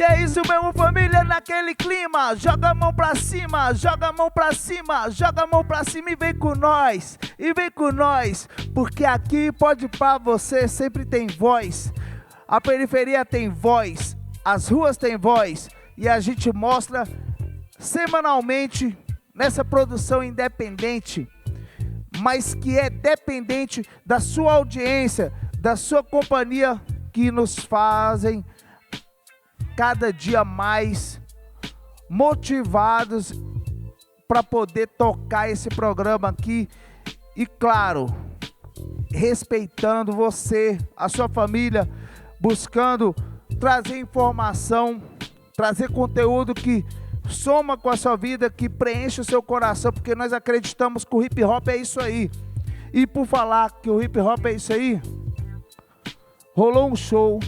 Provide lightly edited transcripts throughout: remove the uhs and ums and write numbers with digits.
E é isso mesmo, família, naquele clima. Joga a mão pra cima, joga a mão pra cima, joga a mão pra cima e vem com nós. E vem com nós, porque aqui pode pá, você sempre tem voz. A periferia tem voz, as ruas têm voz. E a gente mostra semanalmente nessa produção independente, mas que é dependente da sua audiência, da sua companhia, que nos fazem cada dia mais motivados para poder tocar esse programa aqui. E claro, respeitando você, a sua família, buscando trazer informação, trazer conteúdo que soma com a sua vida, que preenche o seu coração, porque nós acreditamos que o hip hop é isso aí. E por falar que o hip hop é isso aí, rolou um show,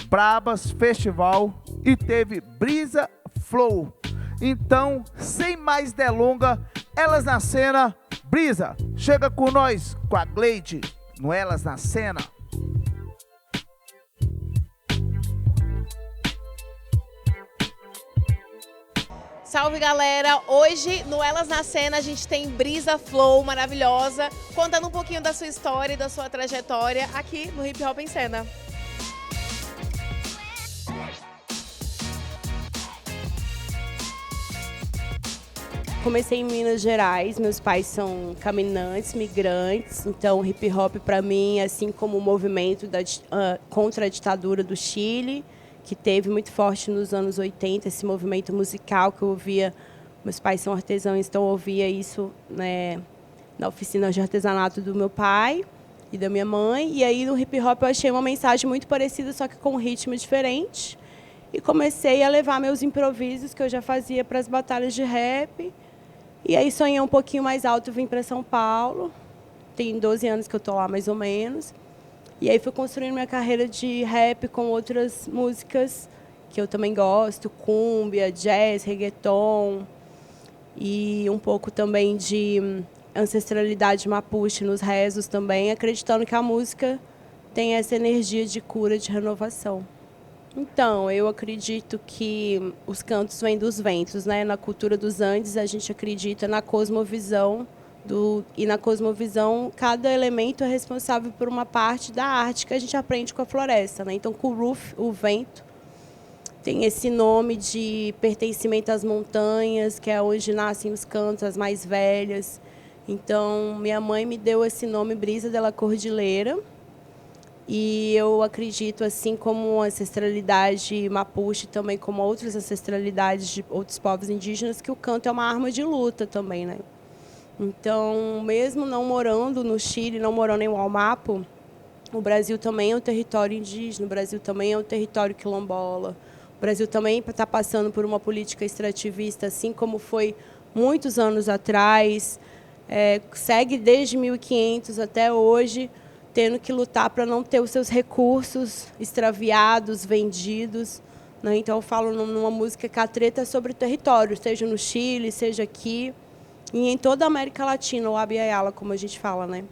Brabas Festival, e teve Brisa Flow. Então, sem mais delonga, Elas na Cena. Brisa, chega com nós, com a Gleide, no Elas na Cena. Salve, galera! Hoje, no Elas na Cena, a gente tem Brisa Flow, maravilhosa, contando um pouquinho da sua história e da sua trajetória aqui no Hip Hop em Cena. Comecei em Minas Gerais, meus pais são caminhantes, migrantes, então o hip hop para mim, assim como o movimento contra a ditadura do Chile, que teve muito forte nos anos 80, esse movimento musical que eu ouvia, meus pais são artesãos, então eu ouvia isso, né, na oficina de artesanato do meu pai e da minha mãe, e aí no hip hop eu achei uma mensagem muito parecida, só que com um ritmo diferente, e comecei a levar meus improvisos que eu já fazia para as batalhas de rap. E aí sonhei um pouquinho mais alto, vim para São Paulo. Tem 12 anos que eu estou lá, mais ou menos. E aí fui construindo minha carreira de rap com outras músicas que eu também gosto, cúmbia, jazz, reggaeton. E um pouco também de ancestralidade mapuche nos rezos também, acreditando que a música tem essa energia de cura, de renovação. Então, eu acredito que os cantos vêm dos ventos, né? Na cultura dos Andes, a gente acredita na cosmovisão, e na cosmovisão, cada elemento é responsável por uma parte da arte que a gente aprende com a floresta, né? Então, Kuruf, o vento, tem esse nome de pertencimento às montanhas, que é onde nascem os cantos, as mais velhas. Então, minha mãe me deu esse nome, Brisa de la Cordilheira. E eu acredito, assim como a ancestralidade mapuche, também como outras ancestralidades de outros povos indígenas, que o canto é uma arma de luta também, né? Então, mesmo não morando no Chile, não morando em Wallmapu, o Brasil também é um território indígena, o Brasil também é um território quilombola. O Brasil também está passando por uma política extrativista, assim como foi muitos anos atrás, segue desde 1500 até hoje, tendo que lutar para não ter os seus recursos extraviados, vendidos, né? Então, eu falo numa música que a treta é sobre o território, seja no Chile, seja aqui, e em toda a América Latina, o Abya-Yala, como a gente fala, né?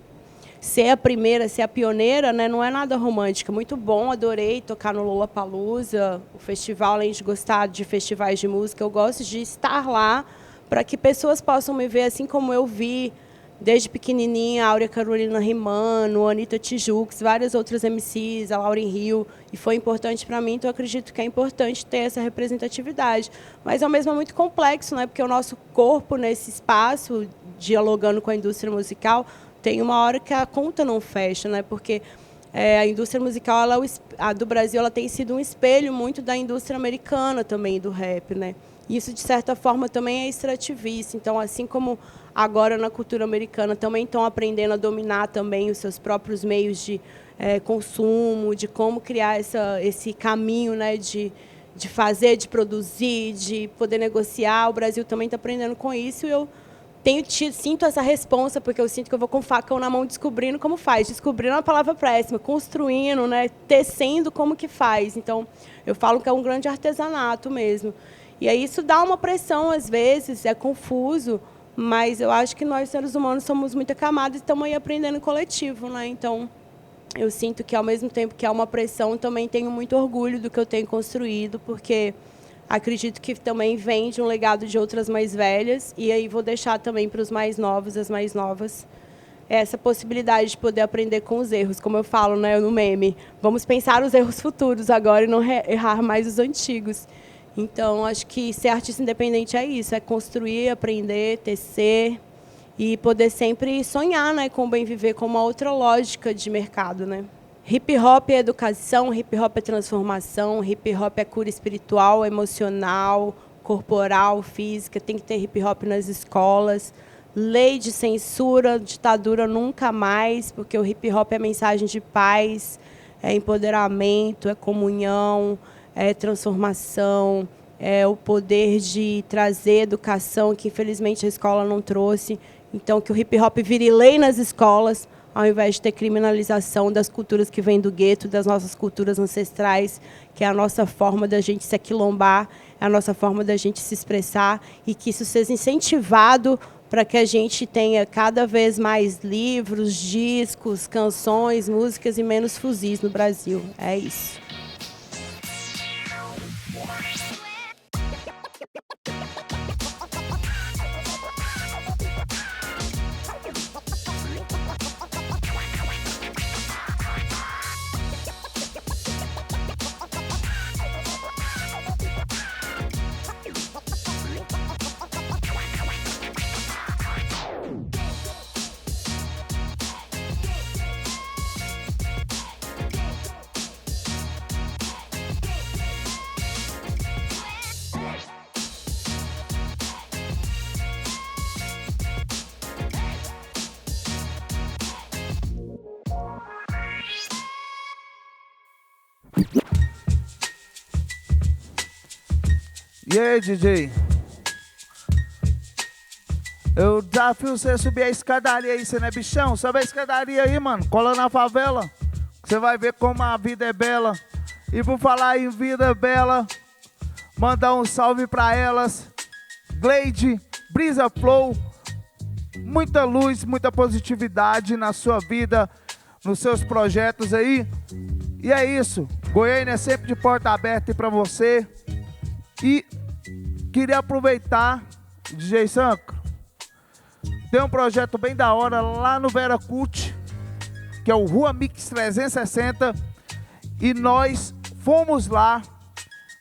Ser a primeira, ser a pioneira, né, não é nada romântico. Muito bom, adorei tocar no Lollapalooza, o festival, além de gostar de festivais de música, eu gosto de estar lá para que pessoas possam me ver assim como eu vi, desde pequenininha, a Áurea Carolina Rimano, a Anitta Tijoux, várias outras MCs, a Lauryn Hill, e foi importante para mim, então eu acredito que é importante ter essa representatividade. Mas, ao mesmo, é muito complexo, né? Porque o nosso corpo, nesse espaço, dialogando com a indústria musical, tem uma hora que a conta não fecha, né? Porque a indústria musical, a do Brasil, ela tem sido um espelho muito da indústria americana também, do rap, né? Isso, de certa forma, também é extrativista. Então, assim como agora na cultura americana também estão aprendendo a dominar também os seus próprios meios de consumo, de como criar esse caminho, né, de fazer, de produzir, de poder negociar. O Brasil também está aprendendo com isso e eu sinto essa responsa, porque eu sinto que eu vou com o facão na mão descobrindo como faz, descobrindo a palavra péssima, construindo, né, tecendo como que faz. Então, eu falo que é um grande artesanato mesmo. E aí isso dá uma pressão, às vezes, é confuso, mas eu acho que nós, seres humanos, somos muito acamados e estamos aí aprendendo em coletivo, né? Então, eu sinto que, ao mesmo tempo que há uma pressão, também tenho muito orgulho do que eu tenho construído, porque acredito que também vem de um legado de outras mais velhas, e aí vou deixar também para os mais novos, as mais novas, essa possibilidade de poder aprender com os erros, como eu falo, né, no meme. Vamos pensar os erros futuros agora e não errar mais os antigos. Então, acho que ser artista independente é isso, é construir, aprender, tecer e poder sempre sonhar, né, com o bem viver, com uma outra lógica de mercado, né? Hip hop é educação, hip hop é transformação, hip hop é cura espiritual, emocional, corporal, física. Tem que ter hip hop nas escolas. Lei de censura, ditadura nunca mais, porque o hip hop é mensagem de paz, é empoderamento, é comunhão, é transformação, é o poder de trazer educação que infelizmente a escola não trouxe. Então, que o hip hop vire lei nas escolas, ao invés de ter criminalização das culturas que vêm do gueto, das nossas culturas ancestrais, que é a nossa forma da gente se aquilombar, é a nossa forma da gente se expressar, e que isso seja incentivado para que a gente tenha cada vez mais livros, discos, canções, músicas e menos fuzis no Brasil. É isso. E aí, DJ? Eu desafio você a subir a escadaria aí, você não é bichão? Sobe a escadaria aí, mano. Cola na favela. Você vai ver como a vida é bela. E por falar em vida bela, mandar um salve pra elas. Glade, Brisa Flow. Muita luz, muita positividade na sua vida, nos seus projetos aí. E é isso. Goiânia é sempre de porta aberta aí pra você. E queria aproveitar, DJ Sancro, tem um projeto bem da hora lá no Vera Cult, que é o Rua Mix 360, e nós fomos lá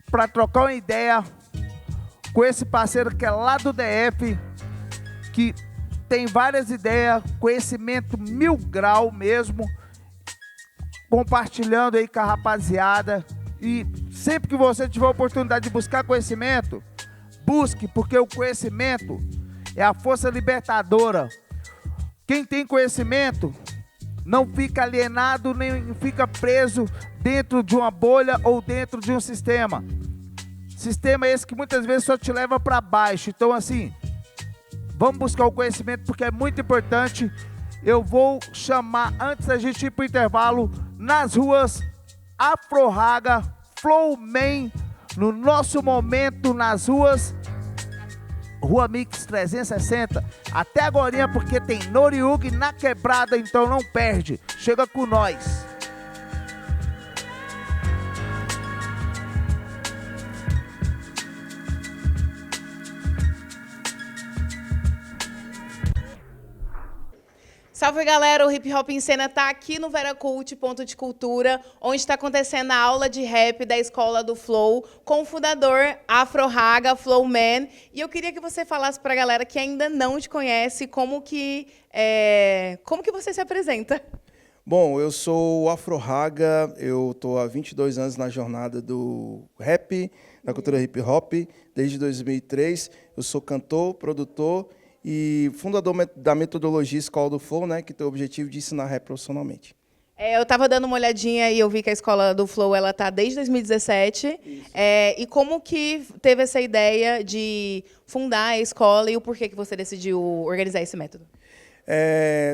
para trocar uma ideia com esse parceiro que é lá do DF, que tem várias ideias, conhecimento 1000 grau mesmo, compartilhando aí com a rapaziada. E sempre que você tiver a oportunidade de buscar conhecimento, busque, porque o conhecimento é a força libertadora. Quem tem conhecimento não fica alienado, nem fica preso dentro de uma bolha ou dentro de um sistema. Sistema esse que muitas vezes só te leva para baixo. Então, assim, vamos buscar o conhecimento porque é muito importante. Eu vou chamar, antes da gente ir para o intervalo, nas ruas, Afro Raga, Flow Man, no nosso momento nas ruas, Rua Mix 360, até agorinha, porque tem Noriug na quebrada, então não perde, chega com nós. Salve, galera! O Hip Hop em Cena tá aqui no Vera Cult, Ponto de Cultura, onde está acontecendo a aula de rap da Escola do Flow, com o fundador Afro Raga, Flow Man. E eu queria que você falasse para a galera que ainda não te conhece, como que você se apresenta. Bom, eu sou o Afro Raga, eu estou há 22 anos na jornada do rap, da cultura hip hop, desde 2003. Eu sou cantor, produtor e fundador da metodologia Escola do Flow, né, que tem o objetivo de ensinar rap profissionalmente. Eu estava dando uma olhadinha e eu vi que a Escola do Flow ela tá desde 2017. E como que teve essa ideia de fundar a escola e o porquê que você decidiu organizar esse método?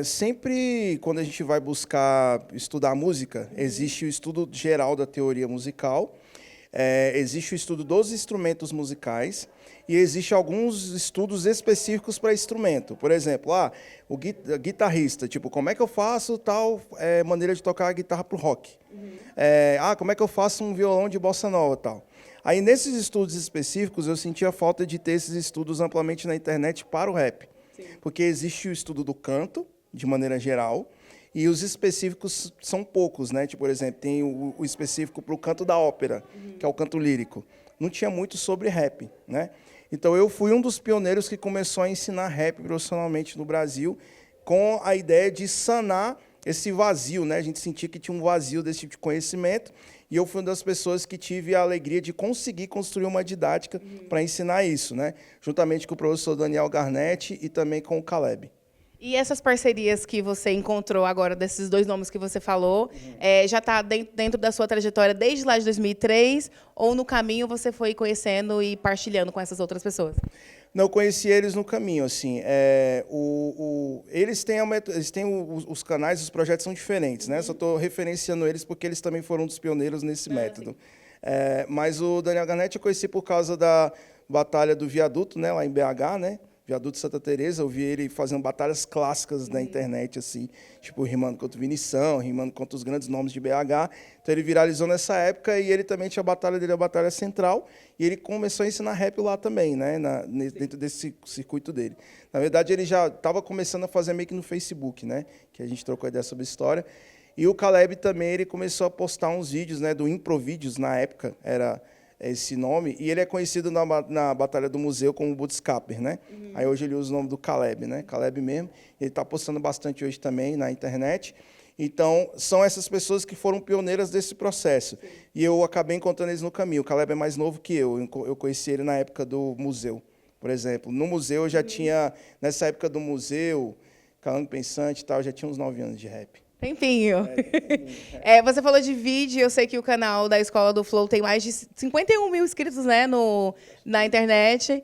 Sempre quando a gente vai buscar estudar música, existe o estudo geral da teoria musical, existe o estudo dos instrumentos musicais e existem alguns estudos específicos para instrumento. Por exemplo, o guitarrista, tipo, como é que eu faço tal maneira de tocar a guitarra para o rock? Como é que eu faço um violão de bossa nova tal? Aí, nesses estudos específicos, eu sentia falta de ter esses estudos amplamente na internet para o rap. Sim. Porque existe o estudo do canto, de maneira geral, e os específicos são poucos, né? Tipo, por exemplo, tem o específico para o canto da ópera, que é o canto lírico. Não tinha muito sobre rap, né? Então, eu fui um dos pioneiros que começou a ensinar rap profissionalmente no Brasil, com a ideia de sanar esse vazio, né? A gente sentia que tinha um vazio desse tipo de conhecimento, e eu fui uma das pessoas que tive a alegria de conseguir construir uma didática para ensinar isso, né? Juntamente com o professor Daniel Garnett e também com o Caleb. E essas parcerias que você encontrou agora, desses dois nomes que você falou, já está dentro da sua trajetória desde lá de 2003, ou no caminho você foi conhecendo e partilhando com essas outras pessoas? Não, eu conheci eles no caminho, assim. Eles têm os canais, os projetos são diferentes, né? Só estou referenciando eles porque eles também foram um dos pioneiros nesse método. Mas o Daniel Garnett eu conheci por causa da Batalha do Viaduto, né? Lá em BH, né? Viaduto Santa Teresa, eu vi ele fazendo batalhas clássicas na internet, assim, tipo, rimando contra o Vinição, rimando contra os grandes nomes de BH. Então, ele viralizou nessa época e ele também tinha a batalha dele, a Batalha Central, e ele começou a ensinar rap lá também, né, dentro desse circuito dele. Na verdade, ele já estava começando a fazer meio que no Facebook, né, que a gente trocou ideia sobre a história. E o Caleb também, ele começou a postar uns vídeos, né, do Improvídeos, na época, era esse nome, e ele é conhecido na Batalha do Museu como Bootstrapper, né? Aí hoje ele usa o nome do Caleb, né? Caleb mesmo. Ele está postando bastante hoje também na internet. Então, são essas pessoas que foram pioneiras desse processo. Sim. E eu acabei encontrando eles no caminho. O Caleb é mais novo que eu. Eu conheci ele na época do museu, por exemplo. No museu eu já tinha, nessa época do museu, Calango Pensante e tal, eu já tinha uns 9 anos de rap. Tempinho. Você falou de vídeo, eu sei que o canal da Escola do Flow tem mais de 51 mil inscritos, né, na internet,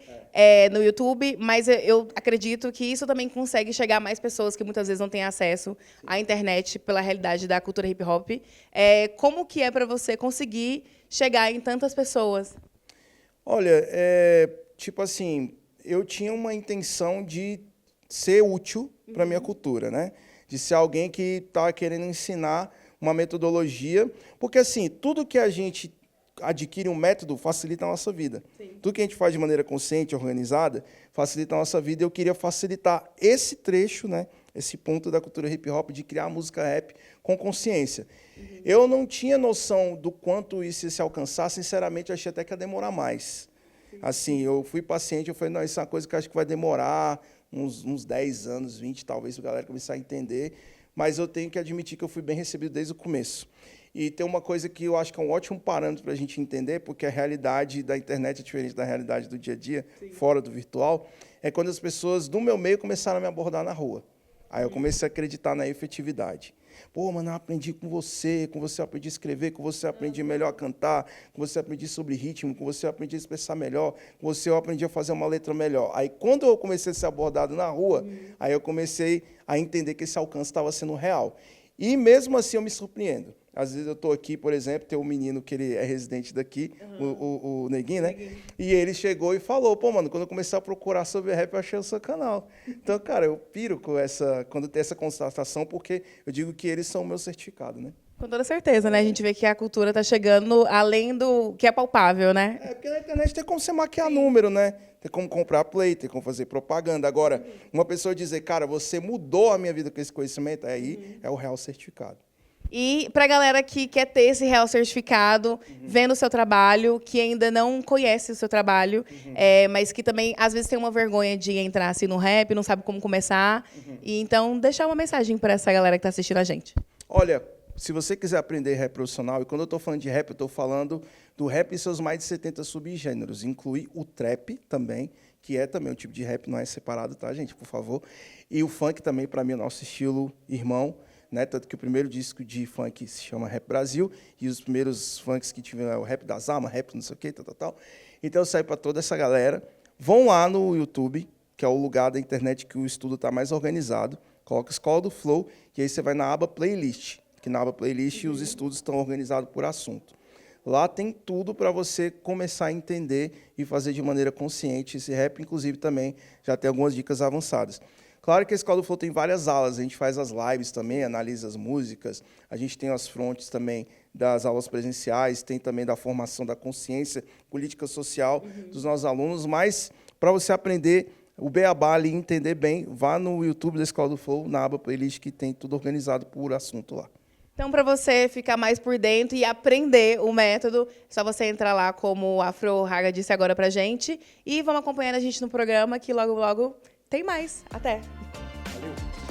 no YouTube, mas eu acredito que isso também consegue chegar a mais pessoas que muitas vezes não têm acesso à internet pela realidade da cultura hip-hop. Como que é para você conseguir chegar em tantas pessoas? Olha, tipo assim, eu tinha uma intenção de ser útil para a minha cultura, né? De ser alguém que está querendo ensinar uma metodologia, porque assim, tudo que a gente adquire um método facilita a nossa vida. Sim. Tudo que a gente faz de maneira consciente, organizada, facilita a nossa vida. Eu queria facilitar esse trecho, né, esse ponto da cultura hip-hop, de criar música rap com consciência. Eu não tinha noção do quanto isso ia se alcançar, sinceramente, eu achei até que ia demorar mais. Assim, eu fui paciente, eu falei, não, isso é uma coisa que eu acho que vai demorar uns 10 anos, 20, talvez, para a galera começar a entender, mas eu tenho que admitir que eu fui bem recebido desde o começo. E tem uma coisa que eu acho que é um ótimo parâmetro para a gente entender, porque a realidade da internet é diferente da realidade do dia a dia, sim, fora do virtual, é quando as pessoas do meu meio começaram a me abordar na rua. Aí eu comecei a acreditar na efetividade. Pô, mano, eu aprendi com você eu aprendi a escrever, com você eu aprendi melhor a cantar, com você eu aprendi sobre ritmo, com você eu aprendi a expressar melhor, com você eu aprendi a fazer uma letra melhor. Aí, quando eu comecei a ser abordado na rua, aí eu comecei a entender que esse alcance estava sendo real. E, mesmo assim, eu me surpreendo. Às vezes eu estou aqui, por exemplo, tem um menino que ele é residente daqui, o Neguinho, né? Neguinho. E ele chegou e falou, pô, mano, quando eu comecei a procurar sobre rap, eu achei o seu canal. Então, cara, eu piro quando tem essa constatação, porque eu digo que eles são o meu certificado, né? Com toda certeza, né? A gente vê que a cultura está chegando além do que é palpável, né? Porque na internet tem como você maquiar número, né? Tem como comprar play, tem como fazer propaganda. Agora, uma pessoa dizer, cara, você mudou a minha vida com esse conhecimento, aí é o real certificado. E para a galera que quer ter esse real certificado, vendo o seu trabalho, que ainda não conhece o seu trabalho, mas que também, às vezes, tem uma vergonha de entrar assim, no rap, não sabe como começar. E, então, deixar uma mensagem para essa galera que está assistindo a gente. Olha, se você quiser aprender rap profissional, e quando eu estou falando de rap, eu estou falando do rap e seus mais de 70 subgêneros. Inclui o trap também, que é também um tipo de rap, não é separado, tá, gente? Por favor. E o funk também, para mim, é o nosso estilo irmão. Né? Tanto que o primeiro disco de funk se chama Rap Brasil, e os primeiros funks que tiveram o Rap das Almas, Rap não sei o quê, tal. Então, eu saio para toda essa galera. Vão lá no YouTube, que é o lugar da internet que o estudo está mais organizado. Coloca Escola do Flow, e aí você vai na aba Playlist, que na aba Playlist os estudos estão organizados por assunto. Lá tem tudo para você começar a entender e fazer de maneira consciente esse rap, inclusive também já tem algumas dicas avançadas. Claro que a Escola do Flow tem várias aulas, a gente faz as lives também, analisa as músicas, a gente tem as frontes também das aulas presenciais, tem também da formação da consciência política social dos nossos alunos, mas para você aprender o beabá ali e entender bem, vá no YouTube da Escola do Flow, na aba playlist, que tem tudo organizado por assunto lá. Então, para você ficar mais por dentro e aprender o método, é só você entrar lá, como o Afro Haga disse agora pra gente, e vamos acompanhando a gente no programa, que logo, logo tem mais. Até! Valeu!